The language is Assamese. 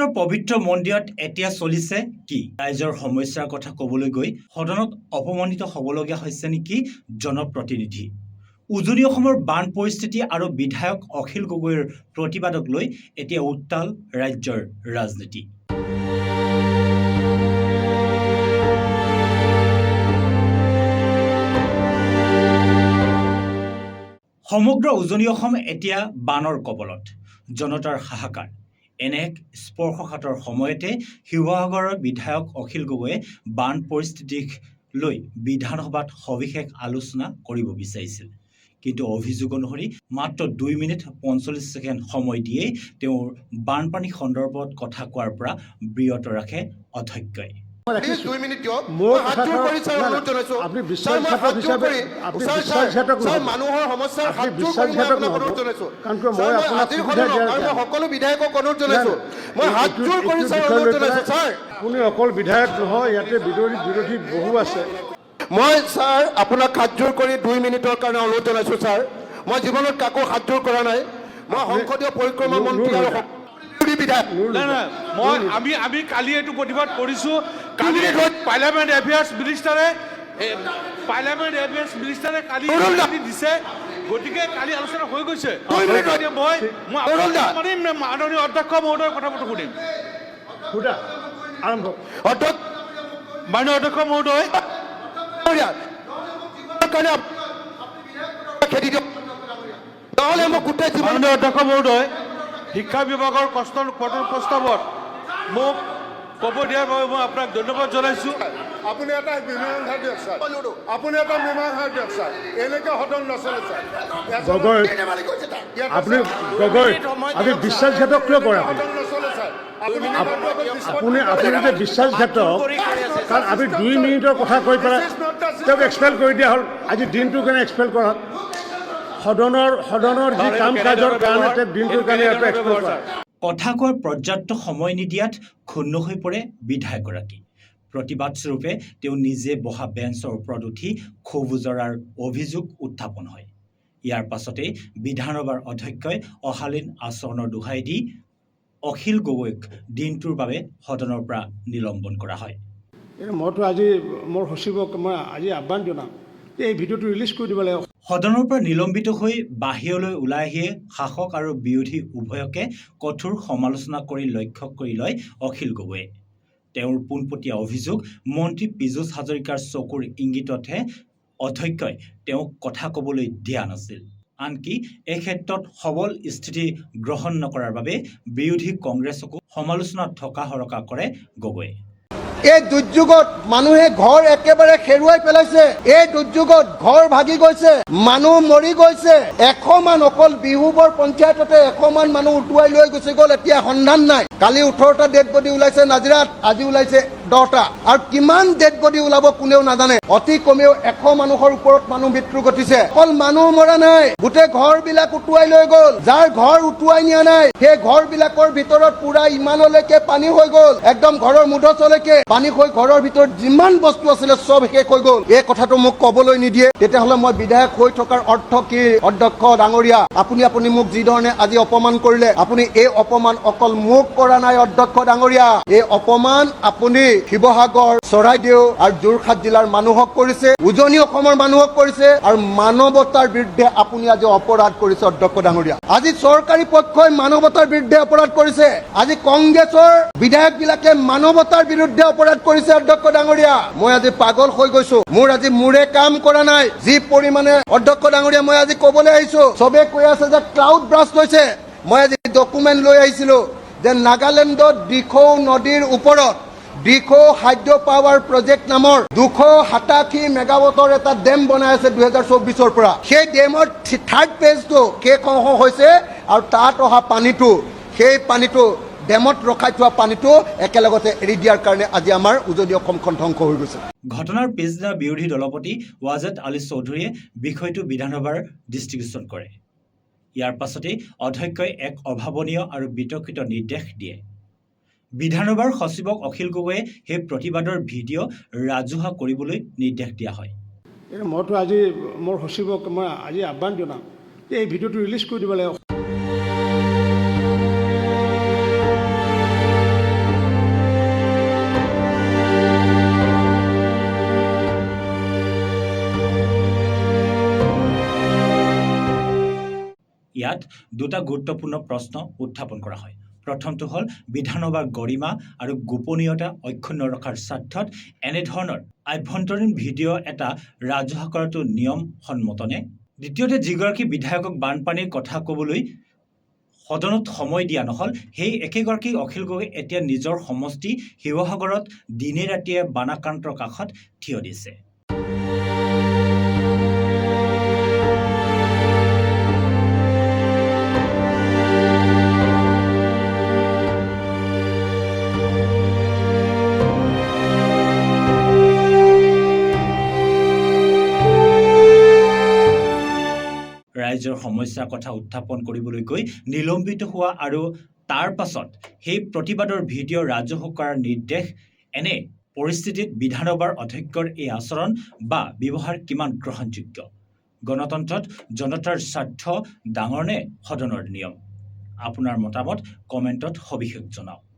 দক্ষিণেশ্বৰ পবিত্ৰ মন্দিৰত এতিয়া চলিছে কি? ৰাইজৰ সমস্যাৰ কথা ক'বলৈ গৈ সদনত অপমানিত হ'বলগীয়া হৈছে নেকি জনপ্ৰতিনিধি? উজনি অসমৰ বান পৰিস্থিতি আৰু বিধায়ক অখিল গগৈৰ প্ৰতিবাদক লৈ এতিয়া উত্তাল ৰাজ্যৰ ৰাজনীতি। সমগ্ৰ উজনি অসম এতিয়া বানৰ কবলত, জনতাৰ হাহাকাৰ। এনে এক স্পৰ্শকাতৰ সময়তে শিৱসাগৰৰ বিধায়ক অখিল গগৈয়ে বান পৰিস্থিতিক লৈ বিধানসভাত সবিশেষ আলোচনা কৰিব বিচাৰিছিল। কিন্তু অভিযোগ অনুসৰি মাত্ৰ 2 মিনিট 45 ছেকেণ্ড সময় দিয়েই তেওঁৰ বানপানী সন্দৰ্ভত কথা কোৱাৰ পৰা বিৰত ৰাখে অধ্যক্ষই। সকলো বিধায়কক অনুৰোধ জনাইছো, মই হাত জোৰ কৰিছো, অনুৰোধ জনাইছো ছাৰ। আপুনি অকল বিধায়ক নহয়, ইয়াতে বিৰোধী বহু আছে। মই ছাৰ আপোনাক হাত জোৰ কৰি 2 মিনিটৰ কাৰণে অনুৰোধ জনাইছো ছাৰ। মই জীৱনত কাকো হাত জোৰ কৰা নাই। মই সংসদীয় পৰিক্ৰমা মন্ত্ৰী আৰু আমি কালি এইটো প্ৰতিবাদ কৰিছোঁ। কালি পাৰ্লামেণ্ট এফেয়াৰ্ছ মিনিষ্টাৰে কালি দিছে, গতিকে কালি আলোচনা হৈ গৈছে। মই মাননীয় অধ্যক্ষ মহোদয়ৰ কথাটো শুনিম। মাননীয় অধ্যক্ষ মহোদয়, মাননীয় অধ্যক্ষ মহোদয়, শিক্ষা বিভাগৰ প্ৰস্তাৱত মোক ক'ব দিয়াৰ বাবে মই আপোনাক ধন্যবাদ জনাইছোঁ। আপুনি এটা মীমাংসা দিয়ক ছাৰ, আপুনি এটা মীমাংসা দিয়ক ছাৰ। এনেকৈ সদন নচলে ছাৰ। গগৈ, আপুনি গগৈ, আপুনি বিশ্বাসঘাতক কিয় কৰে? আপুনি যে বিশ্বাসঘাতক, কাৰণ আপুনি 2 মিনিটৰ কথা কৈ পেলাই তেওঁক এক্সপেল কৰি দিয়া হ'ল। আজি দিনটোৰ কাৰণে এক্সপেল কৰা হ'ল। সদনৰ যি কাম কাজৰ কাৰণে তেওঁ দিনটোৰ কাৰণে এক্সপেল কৰা। কথা কোৱাৰ পৰ্যাপ্ত সময় নিদিয়াত ক্ষুণ্ণ হৈ পৰে বিধায়কগৰাকী। প্ৰতিবাদ স্বৰূপে তেওঁ নিজে বহা বেঞ্চৰ ওপৰত উঠি ক্ষোভ জৰাৰ অভিযোগ উত্থাপন হয়। ইয়াৰ পাছতেই বিধানসভাৰ অধ্যক্ষই অশালীন আচৰণৰ দোহাই দি অখিল গগৈক দিনটোৰ বাবে সদনৰ পৰা নিলম্বন কৰা হয়। মইতো আজি মোৰ সচিবক মই আজি আহ্বান জনাম যে এই ভিডিঅ'টো ৰিলিজ কৰি দিব লাগে। সদনৰ পৰা নিলম্বিত হৈ বাহিৰলৈ ওলাই আহিয়ে শাসক আৰু বিৰোধী উভয়কে কঠোৰ সমালোচনা কৰি লক্ষ্য কৰি লয় অখিল গগৈয়ে। তেওঁৰ পোনপটীয়া অভিযোগ, মন্ত্ৰী পীযুষ হাজৰিকাৰ চকুৰ ইংগিততহে অধ্যক্ষই তেওঁক কথা ক'বলৈ দিয়া নাছিল। আনকি এই ক্ষেত্ৰত সবল স্থিতি গ্ৰহণ নকৰাৰ বাবে বিৰোধী কংগ্ৰেছকো সমালোচনাত থকা কৰে গগৈয়ে। এই দুৰ্যোগত মানুহে ঘৰ একেবাৰে হেৰুৱাই পেলাইছে। এই দুৰ্যোগত ঘৰ ভাগি গৈছে, মানুহ মৰি গৈছে। 100 মান অকল বিহুবৰ পঞ্চায়ততে 100 মান মানুহ উটুৱাই লৈ গুচি গ'ল, এতিয়া সন্ধান নাই। কালি 18টা ডেড বডি ওলাইছে নাজিৰাত, আজি ওলাইছে 10টা। আৰু কিমান ডেড বডি ওলাব কোনেও নাজানে। অতি কমেও 100 মানুহৰ ওপৰত মানুহ মৃত্যু ঘটিছে। অকল মানুহ মৰা নাই, গোটেই ঘৰ বিলাক উটুৱাই লৈ গ'ল। যাৰ ঘৰ উটুৱাই নিয়া নাই সেই ঘৰ বিলাকৰ ভিতৰত পুৰা ইমানলৈকে পানী হৈ গ'ল, একদম ঘৰৰ মুধচলৈকে পানী হৈ ঘৰৰ ভিতৰত যিমান বস্তু আছিলে চব শেষ হৈ গ'ল। এই কথাটো মোক ক'বলৈ নিদিয়ে। তেতিয়াহ'লে মই বিধায়ক হৈ থকাৰ অৰ্থ কি? অধ্যক্ষ ডাঙৰীয়া, আপুনি মোক যি ধৰণে আজি অপমান কৰিলে, আপুনি এই অপমান অকল মোক কৰা নাই অধ্যক্ষ ডাঙৰীয়া। এই অপমান আপুনি শিৱসাগৰ, চৰাইদেউ আৰু যোৰহাট জিলাৰ মানুহক কৰিছে, উজনি অসমৰ মানুহক কৰিছে, আৰু মানৱতাৰ বিৰুদ্ধে আপুনি আজি অপৰাধ কৰিছে অধ্যক্ষ ডাঙৰীয়া। আজি চৰকাৰী পক্ষই মানৱতাৰ বিৰুদ্ধে অপৰাধ কৰিছে। আজি কংগ্ৰেছৰ বিধায়ক বিলাকে মানৱতাৰ বিৰুদ্ধে অপৰাধ কৰিছে অধ্যক্ষ ডাঙৰীয়া। মই আজি পাগল হৈ গৈছো। মোৰ আজি মূৰে কাম কৰা নাই যি পৰিমাণে অধ্যক্ষ ডাঙৰীয়া। মই আজি ক'বলৈ আহিছো, চবে কৈ আছে যে ক্লাউড ব্ৰাষ্ট হৈছে। মই আজি ডকুমেণ্ট লৈ আহিছিলো যে নাগালেণ্ডত দিখৌ নদীৰ ওপৰত দিখৌ হাইড্ৰ পাৱাৰ প্ৰজেক্ট নামৰ 287 মেগাৱাটৰ এটা ডেম বনাই আছে 2024ৰ পৰা। সেই ডেমৰ 3rd পেজটো শেষ হৈছে, আৰু তাত অহা পানীটো, সেই পানীটো ডেমত ৰখাই থোৱা পানীটো একেলগতে এৰি দিয়াৰ কাৰণে আজি আমাৰ উজনি অসমখন ধ্বংস হৈ গৈছে। ঘটনাৰ পিছদিনা বিৰোধী দলপতি ৱাজেদ আলী চৌধুৰীয়ে বিষয়টো বিধানসভাৰ দৃষ্টিগোচৰ কৰে। ইয়াৰ পাছতেই অধ্যক্ষই এক অভাৱনীয় আৰু বিতৰ্কিত নিৰ্দেশ দিয়ে। বিধানসভাৰ সচিবক অখিল গগৈয়ে সেই প্ৰতিবাদৰ ভিডিঅ' ৰাজহুৱা কৰিবলৈ নিৰ্দেশ দিয়া হয়। মইতো আজি মোৰ সচিবক মই আজি আহ্বান জনাম যে এই ভিডিঅ'টো ৰিলিজ কৰি দিব লাগে। ইয়াত দুটা গুৰুত্বপূৰ্ণ প্ৰশ্ন উত্থাপন কৰা হয়। প্ৰথমটো হ'ল বিধানসভাৰ গৰিমা আৰু গোপনীয়তা অক্ষুণ্ণ ৰখাৰ স্বাৰ্থত এনেধৰণৰ আভ্যন্তৰীণ ভিডিঅ' এটা ৰাজহুৱা কৰাটো নিয়ম সন্মতনে? দ্বিতীয়তে, যিগৰাকী বিধায়কক বানপানীৰ কথা ক'বলৈ সদনত সময় দিয়া নহ'ল, সেই একেগৰাকী অখিল গগৈ এতিয়া নিজৰ সমষ্টি শিৱসাগৰত দিনে ৰাতিয়ে বানাক্ৰান্তৰ কাষত থিয় দিছে। ৰাইজৰ সমস্যাৰ কথা উত্থাপন কৰিবলৈ গৈ নিলম্বিত হোৱা আৰু তাৰ পাছত সেই প্ৰতিবাদৰ ভিডিঅ' ৰাজহুৱা কৰাৰ নিৰ্দেশ, এনে পৰিস্থিতিত বিধানসভাৰ অধ্যক্ষৰ এই আচৰণ বা ব্যৱহাৰ কিমান গ্ৰহণযোগ্য? গণতন্ত্ৰত জনতাৰ স্বাৰ্থ ডাঙৰ নে সদনৰ নিয়ম? আপোনাৰ মতামত কমেণ্টত সবিশেষ জনাওক।